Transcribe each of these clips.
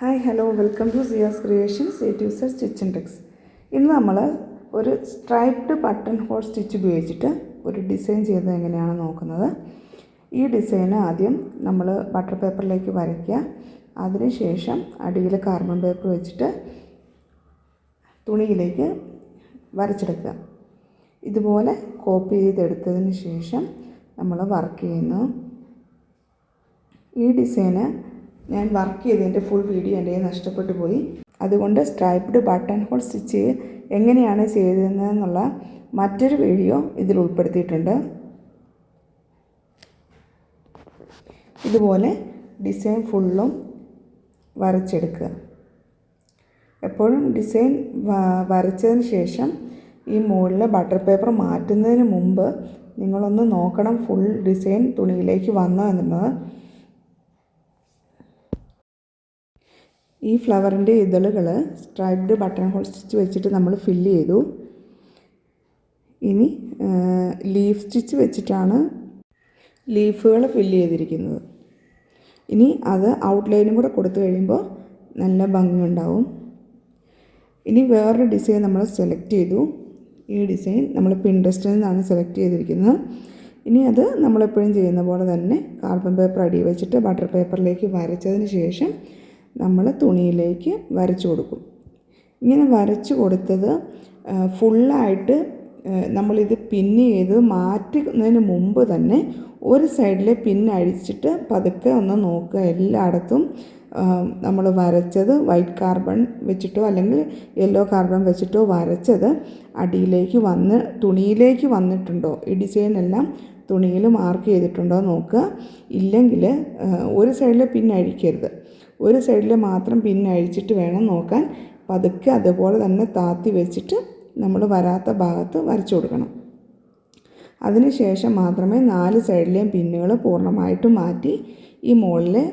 Hi hello welcome to സിയാസ് creations A to Z stitch and tex. ഇന്ന് നമ്മൾ ഒരു സ്ട്രൈപ്ഡ് ബട്ടൺ ഹോൾ സ്റ്റിച്ച് ഉപയോഗിച്ചിട്ട് ഒരു ഡിസൈൻ ചെയ്തത് എങ്ങനെയാണെന്ന് നോക്കുന്നത്. ഈ ഡിസൈൻ ആദ്യം നമ്മൾ ബട്ടർ പേപ്പറിലേക്ക് വരയ്ക്കുക. അതിനുശേഷം അടിയിൽ കാർബൺ പേപ്പർ വെച്ചിട്ട് തുണിയിലേക്ക് വരച്ചെടുക്കുക. ഇതുപോലെ കോപ്പി ചെയ്തെടുത്തതിന് ശേഷം നമ്മൾ വർക്ക് ചെയ്യുന്നു. ഈ ഡിസൈന് ഞാൻ വർക്ക് ചെയ്തതിൻ്റെ ഫുൾ വീഡിയോ എൻ്റെ നഷ്ടപ്പെട്ടു പോയി. അതുകൊണ്ട് സ്ട്രൈപ്ഡ് ബട്ടൺ ഹോൾ സ്റ്റിച്ച് എങ്ങനെയാണ് ചെയ്തതെന്നുള്ള മറ്റൊരു വീഡിയോ ഇതിൽ ഉൾപ്പെടുത്തിയിട്ടുണ്ട്. ഇതുപോലെ ഡിസൈൻ ഫുള്ളും വരച്ചെടുക്കുക. എപ്പോഴും ഡിസൈൻ വരച്ചതിന് ശേഷം ഈ മുകളിൽ ബട്ടർ പേപ്പർ മാറ്റുന്നതിന് മുമ്പ് നിങ്ങളൊന്ന് നോക്കണം ഫുൾ ഡിസൈൻ തുണിയിലേക്ക് വന്നോ എന്നുള്ളത്. ഈ ഫ്ലവറിൻ്റെ ഇതളുകൾ സ്ട്രൈപ്ഡ് ബട്ടൺ ഹോൾ സ്റ്റിച്ച് വെച്ചിട്ട് നമ്മൾ ഫില്ല് ചെയ്തു. ഇനി ലീഫ് സ്റ്റിച്ച് വെച്ചിട്ടാണ് ലീഫുകൾ ഫില്ല് ചെയ്തിരിക്കുന്നത്. ഇനി അത് ഔട്ട്ലൈനും കൂടെ കൊടുത്തു കഴിയുമ്പോൾ നല്ല ഭംഗിയുണ്ടാവും. ഇനി വേറൊരു ഡിസൈൻ നമ്മൾ സെലക്ട് ചെയ്തു. ഈ ഡിസൈൻ നമ്മൾ പിൻട്രസ്റ്റിൽ നിന്നാണ് സെലക്ട് ചെയ്തിരിക്കുന്നത്. ഇനി അത് നമ്മളെപ്പോഴും ചെയ്യുന്ന പോലെ തന്നെ കാർബൺ പേപ്പർ അടി വെച്ചിട്ട് ബട്ടർ പേപ്പറിലേക്ക് വരച്ചതിന് ശേഷം നമ്മൾ തുണിയിലേക്ക് വരച്ചു കൊടുക്കും. ഇങ്ങനെ വരച്ചു കൊടുത്തത് ഫുള്ളായിട്ട് നമ്മളിത് പിന്ന് ചെയ്ത് മാറ്റുന്നതിന് മുമ്പ് തന്നെ ഒരു സൈഡിലെ പിന്നഴിച്ചിട്ട് പതുക്കെ ഒന്ന് നോക്കുക. എല്ലായിടത്തും നമ്മൾ വരച്ചത് വൈറ്റ് കാർബൺ വെച്ചിട്ടോ അല്ലെങ്കിൽ യെല്ലോ കാർബൺ വെച്ചിട്ടോ വരച്ചത് അടിയിലേക്ക് തുണിയിലേക്ക് വന്നിട്ടുണ്ടോ, ഈ ഡിസൈനെല്ലാം തുണിയിൽ മാർക്ക് ചെയ്തിട്ടുണ്ടോ നോക്കുക. ഇല്ലെങ്കിൽ ഒരു സൈഡിൽ പിന്നഴിക്കരുത്, ഒരു സൈഡിൽ മാത്രം പിന്നഴിച്ചിട്ട് വേണം നോക്കാൻ. പതുക്കെ അതുപോലെ തന്നെ താത്തി വെച്ചിട്ട് നമ്മൾ വരാത്ത ഭാഗത്ത് വരച്ചു കൊടുക്കണം. അതിനുശേഷം മാത്രമേ 4 സൈഡിലെയും പിന്നുകൾ പൂർണ്ണമായിട്ടും മാറ്റി ഈ മുകളിലെ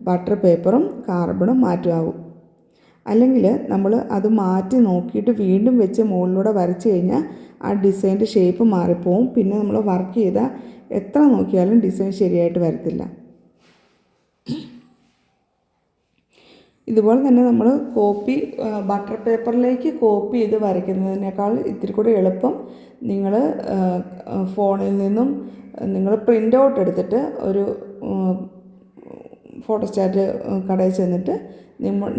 ബട്ടർ പേപ്പറും കാർബണും മാറ്റാവൂ. അല്ലെങ്കിൽ നമ്മൾ അത് മാറ്റി നോക്കിയിട്ട് വീണ്ടും വെച്ച് മുകളിലൂടെ വരച്ച് കഴിഞ്ഞാൽ ആ ഡിസൈൻ്റെ ഷേപ്പ് മാറിപ്പോവും. പിന്നെ നമ്മൾ വർക്ക് ചെയ്താൽ എത്ര നോക്കിയാലും ഡിസൈൻ ശരിയായിട്ട് വരത്തില്ല. ഇതുപോലെ തന്നെ നമ്മൾ ബട്ടർ പേപ്പറിലേക്ക് കോപ്പി ചെയ്ത് വരയ്ക്കുന്നതിനേക്കാൾ ഇത്തിരി കൂടി എളുപ്പം നിങ്ങൾ ഫോണിൽ നിന്നും നിങ്ങൾ പ്രിൻ്റ് ഔട്ട് എടുത്തിട്ട് ഒരു ഫോട്ടോസ്റ്റാറ്റ് കടയിൽ ചെന്നിട്ട്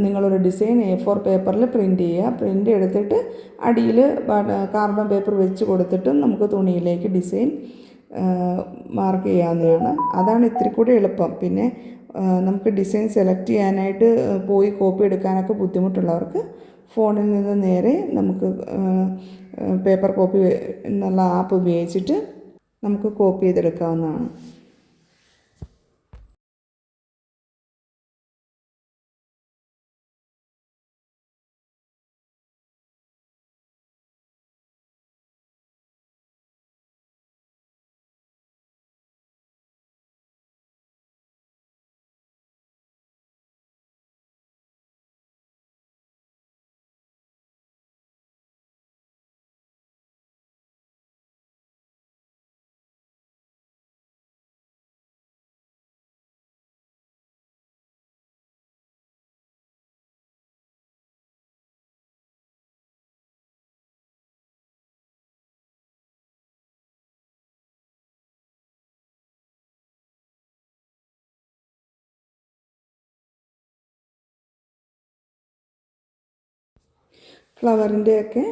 നിങ്ങളൊരു ഡിസൈൻ A4 പേപ്പറിൽ പ്രിൻ്റ് ചെയ്യുക. പ്രിൻ്റ് എടുത്തിട്ട് അടിയിൽ കാർബൺ പേപ്പർ വെച്ച് കൊടുത്തിട്ടും നമുക്ക് തുണിയിലേക്ക് ഡിസൈൻ മാർക്ക് ചെയ്യാവുന്നതാണ്. അതാണ് ഇത്തിരി കൂടി എളുപ്പം. പിന്നെ നമുക്ക് ഡിസൈൻ സെലക്ട് ചെയ്യാനായിട്ട് പോയി കോപ്പി എടുക്കാനൊക്കെ ബുദ്ധിമുട്ടുള്ളവർക്ക് ഫോണിൽ നിന്ന് നേരെ നമുക്ക് പേപ്പർ കോപ്പി എന്നുള്ള ആപ്പ് ഉപയോഗിച്ചിട്ട് നമുക്ക് കോപ്പി ചെയ്തെടുക്കാവുന്നതാണ്. ഫ്ലവറിൻ്റെയൊക്കെ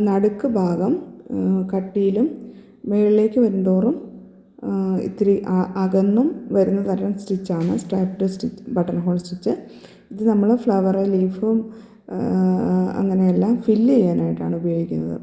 നടുക്ക് ഭാഗം കട്ടിയിലും മുകളിലേക്ക് വരുന്തോറും ഇത്തിരി അകന്നും വരുന്ന തരം സ്റ്റിച്ചാണ് striped stitch button hole stitch. ഇത് നമ്മൾ ഫ്ലവർ ലീഫും അങ്ങനെയെല്ലാം ഫില്ല് ചെയ്യാനായിട്ടാണ് ഉപയോഗിക്കുന്നത്.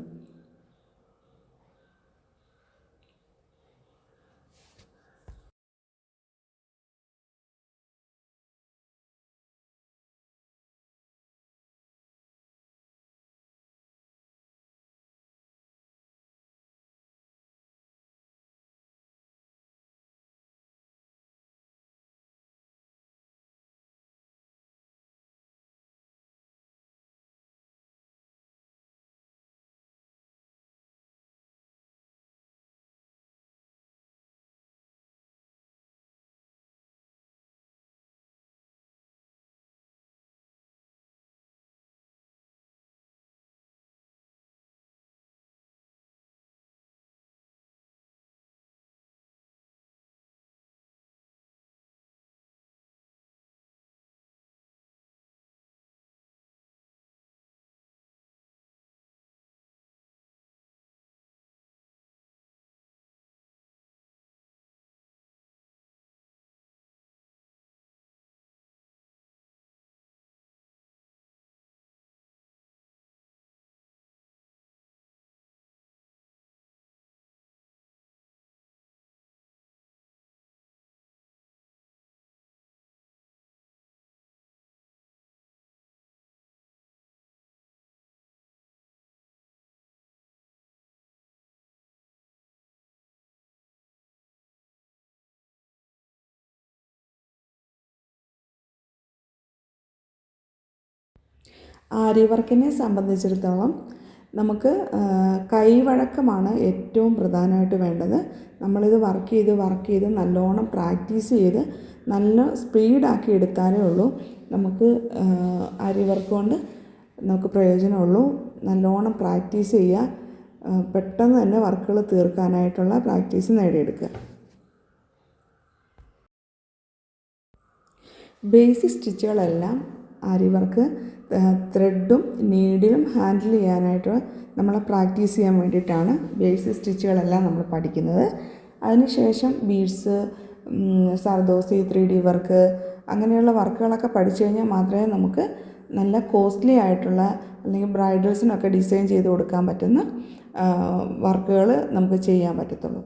ആരി വർക്കിനെ സംബന്ധിച്ചിടത്തോളം നമുക്ക് കൈവഴക്കമാണ് ഏറ്റവും പ്രധാനമായിട്ട് വേണ്ടത്. നമ്മളിത് വർക്ക് ചെയ്ത് നല്ലോണം പ്രാക്ടീസ് ചെയ്ത് നല്ല സ്പീഡാക്കി എടുത്താലേ ഉള്ളൂ നമുക്ക് ആരി വർക്ക് കൊണ്ട് നമുക്ക് പ്രയോജനമുള്ളൂ. നല്ലോണം പ്രാക്ടീസ് ചെയ്യുക, പെട്ടെന്ന് തന്നെ വർക്കുകൾ തീർക്കാനായിട്ടുള്ള പ്രാക്ടീസ് നേടിയെടുക്കുക. ബേസിക് സ്റ്റിച്ചുകളെല്ലാം ആരി വർക്ക് ത്രെഡും നീഡിലും ഹാൻഡിൽ ചെയ്യാനായിട്ട് നമ്മളെ പ്രാക്ടീസ് ചെയ്യാൻ വേണ്ടിയിട്ടാണ് ബേസിക് സ്റ്റിച്ചുകളെല്ലാം നമ്മൾ പഠിക്കുന്നത്. അതിനുശേഷം ബീഡ്സ്, സർദോസി, 3D വർക്ക് അങ്ങനെയുള്ള വർക്കുകളൊക്കെ പഠിച്ചു കഴിഞ്ഞാൽ മാത്രമേ നമുക്ക് നല്ല കോസ്റ്റ്ലി ആയിട്ടുള്ള അല്ലെങ്കിൽ ബ്രൈഡൽസിനൊക്കെ ഡിസൈൻ ചെയ്ത് കൊടുക്കാൻ പറ്റുന്ന വർക്കുകൾ നമുക്ക് ചെയ്യാൻ പറ്റത്തുള്ളൂ.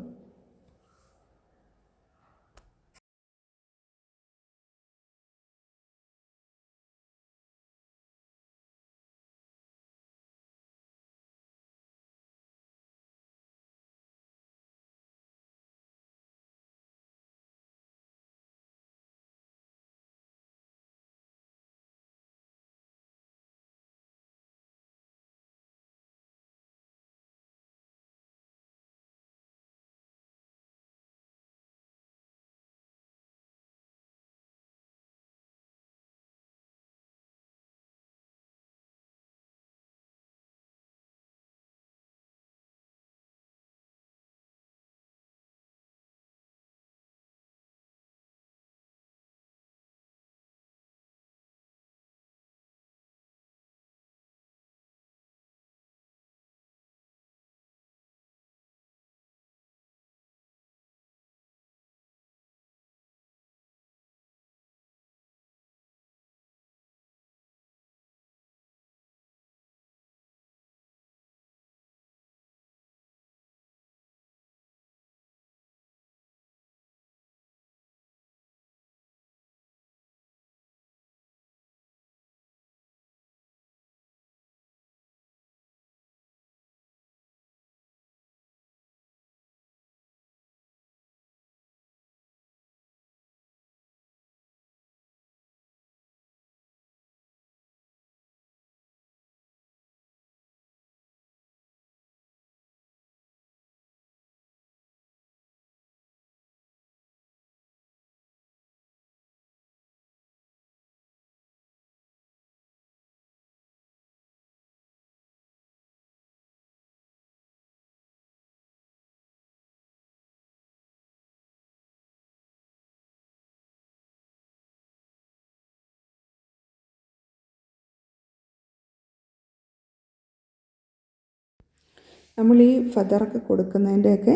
നമ്മൾ ഈ ഫെദറൊക്കെ കൊടുക്കുന്നതിൻ്റെയൊക്കെ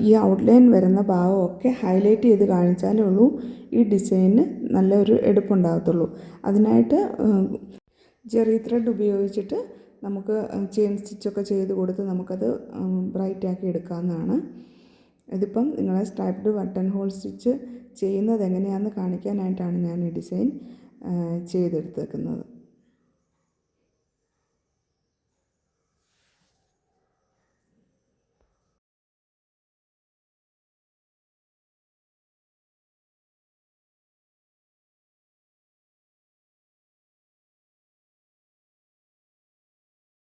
ഈ ഔട്ട്ലൈൻ വരുന്ന ഭാഗമൊക്കെ ഹൈലൈറ്റ് ചെയ്ത് കാണിച്ചാലേ ഉള്ളൂ ഈ ഡിസൈനിന് നല്ലൊരു എടുപ്പുണ്ടാകത്തുള്ളൂ. അതിനായിട്ട് ജെറി ത്രെഡ് ഉപയോഗിച്ചിട്ട് നമുക്ക് ചെയിൻ സ്റ്റിച്ചൊക്കെ ചെയ്ത് കൊടുത്ത് നമുക്കത് ബ്രൈറ്റാക്കി എടുക്കാവുന്നതാണ്. ഇതിപ്പം നിങ്ങളെ സ്ട്രൈപ്ഡ് ബട്ടൺ ഹോൾ സ്റ്റിച്ച് ചെയ്യുന്നത് എങ്ങനെയാണെന്ന് കാണിക്കാനായിട്ടാണ് ഞാൻ ഈ ഡിസൈൻ ചെയ്തെടുത്തേക്കുന്നത്.